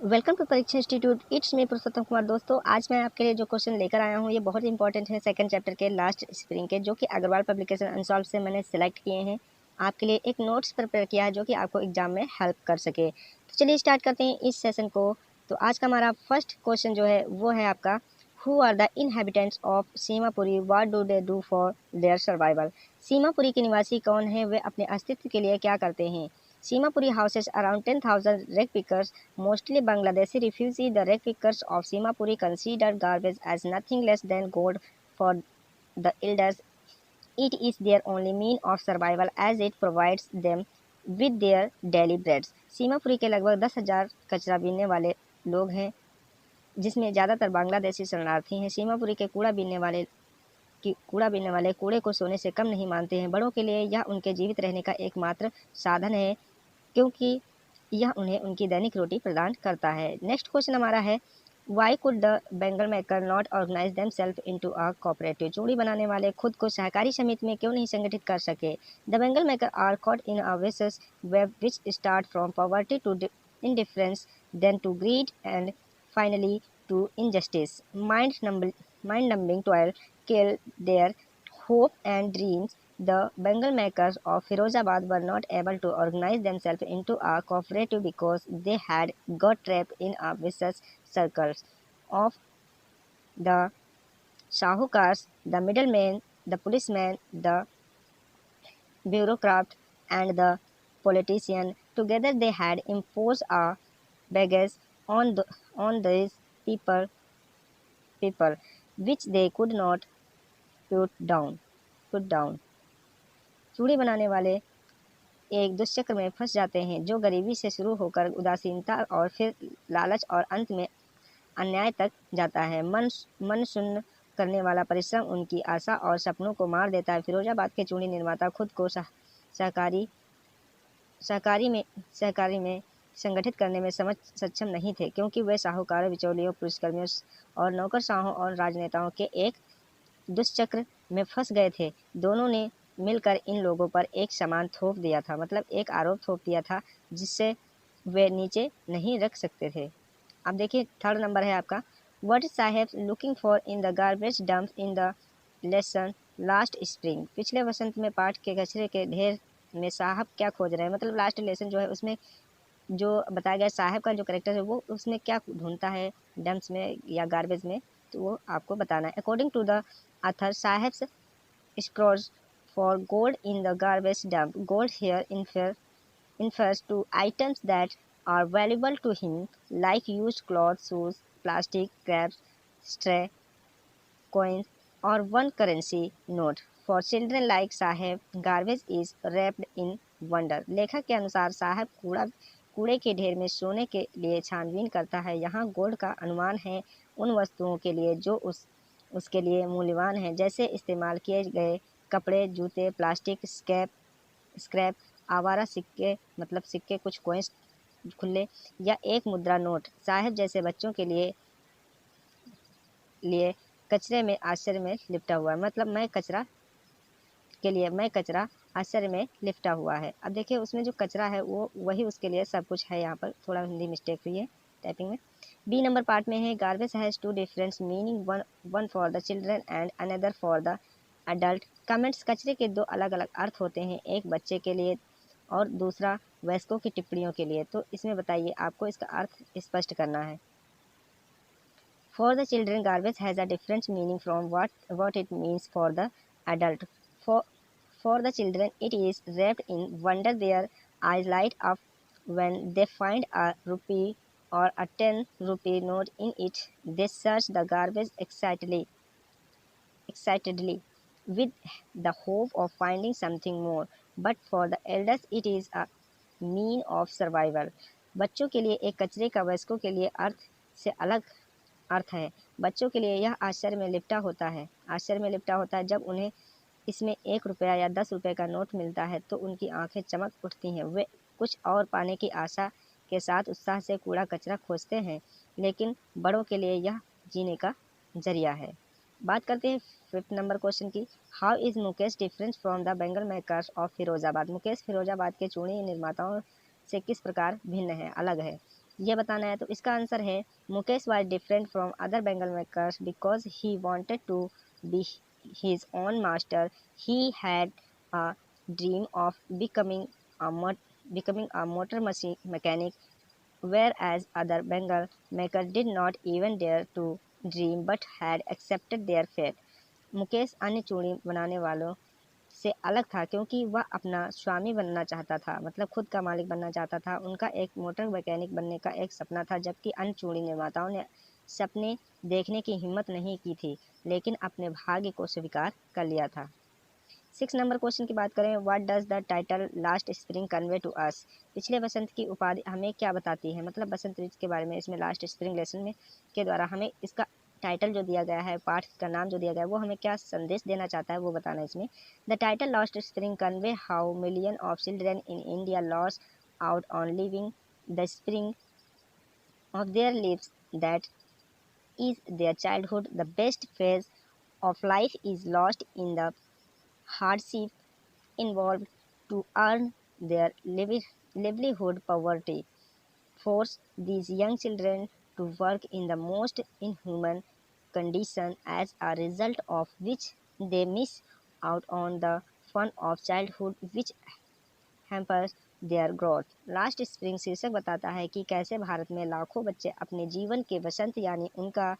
Welcome to परीक्षा institute. It's me पुरुषोत्तम कुमार। दोस्तों, आज मैं आपके लिए जो क्वेश्चन लेकर आया हूँ ये बहुत इंपॉर्टेंट है, सेकंड चैप्टर के लास्ट स्प्रिंग के, जो कि अग्रवाल पब्लिकेशन अनसॉल्व से मैंने सेलेक्ट किए हैं। आपके लिए एक नोट्स प्रिपेयर किया है जो कि आपको एग्जाम में हेल्प कर सके। तो चलिए स्टार्ट करते हैं इस सेशन को। तो आज का हमारा फर्स्ट क्वेश्चन जो है वो है आपका, who are the inhabitants of Seemapuri, what do they do for their survival. Seemapuri के निवासी कौन है, वे अपने अस्तित्व के लिए क्या करते हैं। Simapuri houses around 10,000 rag pickers, mostly Bangladeshi refugees. The rag pickers of Simapuri consider garbage as nothing less than gold for the elders. It is their only mean of survival as it provides them with their daily breads. Seemapuri के लगभग 10,000 कचरा बीनने वाले लोग हैं, जिसमें ज़्यादातर बांग्लादेशी शरणार्थी हैं। सीमापुरी के कूड़ा बीनने वाले कूड़े को सोने से कम नहीं मानते हैं। बड़ों के लिए यह उनके जीवित रहने का एकमात्र साधन है, क्योंकि यह उन्हें उनकी दैनिक रोटी प्रदान करता है। नेक्स्ट क्वेश्चन हमारा है, why could the bangle maker not organize themselves into a cooperative. चूड़ी बनाने वाले खुद को सहकारी समिति में क्यों नहीं संगठित कर सके। The bangle maker are caught in a vicious web which start from poverty to indifference, then to greed, and finally to injustice. Mind-numbing toil killed their hope and dreams. The Bengal makers of Firozabad were not able to organize themselves into a cooperative because they had got trapped in a vicious circle of the Shahukars, the middlemen, the policemen, the bureaucrat, and the politician. Together they had imposed a baggage on these people which they could not put down. चूड़ी बनाने वाले एक दुष्चक्र में फंस जाते हैं, जो गरीबी से शुरू होकर उदासीनता और फिर लालच और अंत में अन्याय तक जाता है। मन शून्य करने वाला परिश्रम उनकी आशा और सपनों को मार देता है। फिरोजाबाद के चूड़ी निर्माता खुद को सहकारी में संगठित करने में सक्षम नहीं थे, क्योंकि वे साहूकारों, बिचौलियों, पुलिसकर्मियों और नौकरशाहों और राजनेताओं के एक दुष्चक्र में फंस गए थे। दोनों ने मिलकर इन लोगों पर एक सामान थोप दिया था, मतलब एक आरोप थोप दिया था, जिससे वे नीचे नहीं रख सकते थे। अब देखिए थर्ड नंबर है आपका, what is Saheb looking for in the garbage dump in the lesson last spring. पिछले वसंत में पाठ के कचरे के ढेर में साहब क्या खोज रहे हैं। मतलब लास्ट लेसन जो है उसमें जो बताया गया साहब का जो करेक्टर है वो उसमें क्या ढूंढता है, डंप्स में या गार्बेज में, तो वो आपको बताना है। According to the author, Saheb's scrolls for gold in the garbage dump. Gold here infers to items that are valuable to him, like used clothes, shoes, plastic scraps, stray coins, or one currency note. For children like Saheb, garbage is wrapped in wonder. लेखक के अनुसार साहब कूड़े के ढेर में सोने के लिए छानबीन करता है। यहाँ गोल्ड का अनुमान है उन वस्तुओं के लिए जो उसके लिए मूल्यवान है, जैसे इस्तेमाल किए गए कपड़े, जूते, प्लास्टिक, स्क्रैप, आवारा सिक्के, मतलब सिक्के, कुछ कॉइन्स खुले, या एक मुद्रा नोट। साहब जैसे बच्चों के लिए कचरे में आश्चर्य में लिपटा हुआ है, मतलब मैं कचरा आश्चर्य में लिपटा हुआ है। अब देखिए उसमें जो कचरा है वो वही उसके लिए सब कुछ है। यहाँ पर थोड़ा हिंदी मिस्टेक हुई है टाइपिंग में। बी नंबर पार्ट में है, garbage has two different meaning, one for the children and another for the adult. Comments, कचरे के दो अलग अलग अर्थ होते हैं, एक बच्चे के लिए और दूसरा वयस्कों की टिप्पणियों के लिए। तो इसमें बताइए, आपको इसका अर्थ स्पष्ट करना है। For the children garbage has a different meaning from what it means for the adult. For the children it is wrapped in wonder. Their eyes light up when they find a rupee or a 10-rupee note in it. They search the garbage excitedly with the hope of finding something more. But for the elders it is a mean of survival. बच्चों के लिए एक कचरे का वयस्कों के लिए अर्थ से अलग अर्थ है। बच्चों के लिए यह आश्चर्य में लिपटा होता है जब उन्हें इसमें 1 रुपया या 10 रुपये का नोट मिलता है तो उनकी आंखें चमक उठती हैं। वे कुछ और पाने की आशा के साथ उत्साह से कूड़ा कचरा खोजते हैं, लेकिन बड़ों के लिए यह जीने का जरिया है। बात करते हैं फिफ्थ नंबर क्वेश्चन की, how is Mukesh difference from the Bengal makers of Firozabad. Mukesh Firozabad के चूड़ी निर्माताओं से किस प्रकार भिन्न है, अलग है। ये बताना है। तो इसका आंसर है Mukesh was different from other bangle makers because he wanted to be his own master. He had a dream of becoming a motor machine mechanic, whereas other Bengal makers did not even dare to dream but had accepted their fate. Mukesh अन्य चूड़ी बनाने वालों से अलग था क्योंकि वह अपना स्वामी बनना चाहता था, मतलब खुद का मालिक बनना चाहता था। उनका एक मोटर मैकेनिक बनने का एक सपना था, जबकि अन्य चूड़ी निर्माताओं ने सपने देखने की हिम्मत नहीं की थी, लेकिन अपने भाग्य को स्वीकार कर लिया था। 6 नंबर क्वेश्चन की बात करें, what does the title last spring convey to us. पिछले बसंत की उपाधि हमें क्या बताती है, मतलब बसंत ऋतु के बारे में इसमें लास्ट स्प्रिंग लेसन में के द्वारा हमें इसका टाइटल जो दिया गया है, पाठ का नाम जो दिया गया है, वो हमें क्या संदेश देना चाहता है वो बताना है इसमें। The title last spring convey how million of children in India lose out on living the spring of their lives that is their childhood. The best phase of life is lost in the hardship involved to earn their livelihood. Poverty force these young children to work in the most inhuman conditions, as a result of which they miss out on the fun of childhood, which hampers their growth. Last spring शीर्षक बताता है कि कैसे भारत में लाखों बच्चे अपने जीवन के वसंत यानी उनका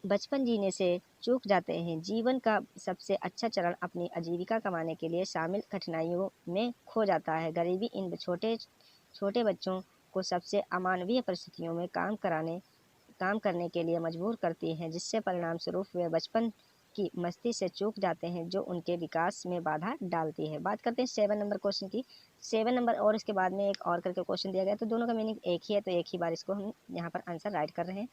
बचपन जीने से चूक जाते हैं। जीवन का सबसे अच्छा चरण अपनी आजीविका कमाने के लिए शामिल कठिनाइयों में खो जाता है। गरीबी इन छोटे छोटे बच्चों को सबसे अमानवीय परिस्थितियों में काम करने के लिए मजबूर करती हैं, जिससे परिणाम स्वरूप वे बचपन की मस्ती से चूक जाते हैं, जो उनके विकास में बाधा डालती है। बात करते हैं 7 नंबर क्वेश्चन की। 7 नंबर और इसके बाद में एक और करके क्वेश्चन दिया गया, तो दोनों का मीनिंग एक ही है, तो एक ही बार इसको हम यहाँ पर आंसर राइट कर रहे हैं।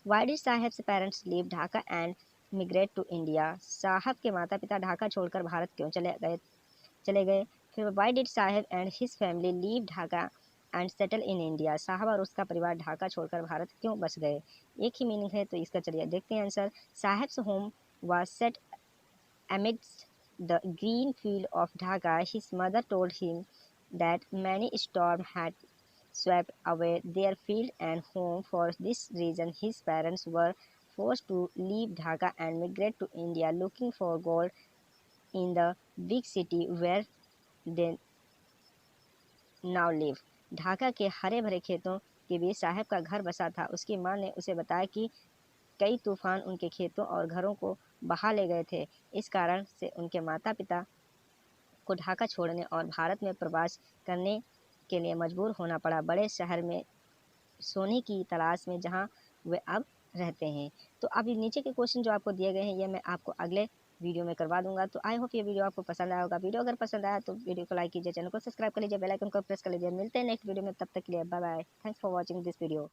Why did Saheb's parents leave Dhaka and migrate to India. साहब के माता पिता ढाका छोड़कर भारत क्यों चले गए। फिर why did Saheb and his family leave Dhaka and settle in India. Saheb और उसका परिवार ढाका छोड़कर भारत क्यों बस गए। एक ही मीनिंग है, तो इसका चलिए देखते हैं answer. Saheb's home was set amidst the green field of Dhaka. His mother told him that many storms had swept away their field and home. For this reason, his parents were forced to leave Dhaka and migrate to India, looking for gold in the big city where they now live. Dhaka के हरे भरे खेतों के बीच साहब का घर बसा था। उसकी मां ने उसे बताया कि कई तूफान उनके खेतों और घरों को बहा ले गए थे। इस कारण से उनके माता पिता को ढाका छोड़ने और भारत में प्रवास करने के लिए मजबूर होना पड़ा, बड़े शहर में सोने की तलाश में, जहां वे अब रहते हैं। तो अब ये नीचे के क्वेश्चन जो आपको दिए गए हैं, ये मैं आपको अगले वीडियो में करवा दूंगा। तो आई होप ये वीडियो आपको पसंद आया होगा। वीडियो अगर पसंद आया तो वीडियो को लाइक कीजिए, चैनल को सब्सक्राइब कर लीजिए, बेल आइकन को प्रेस कर लीजिए। मिलते हैं नेक्स्ट वीडियो में, तब तक के लिए bye bye. Thanks for watching this video.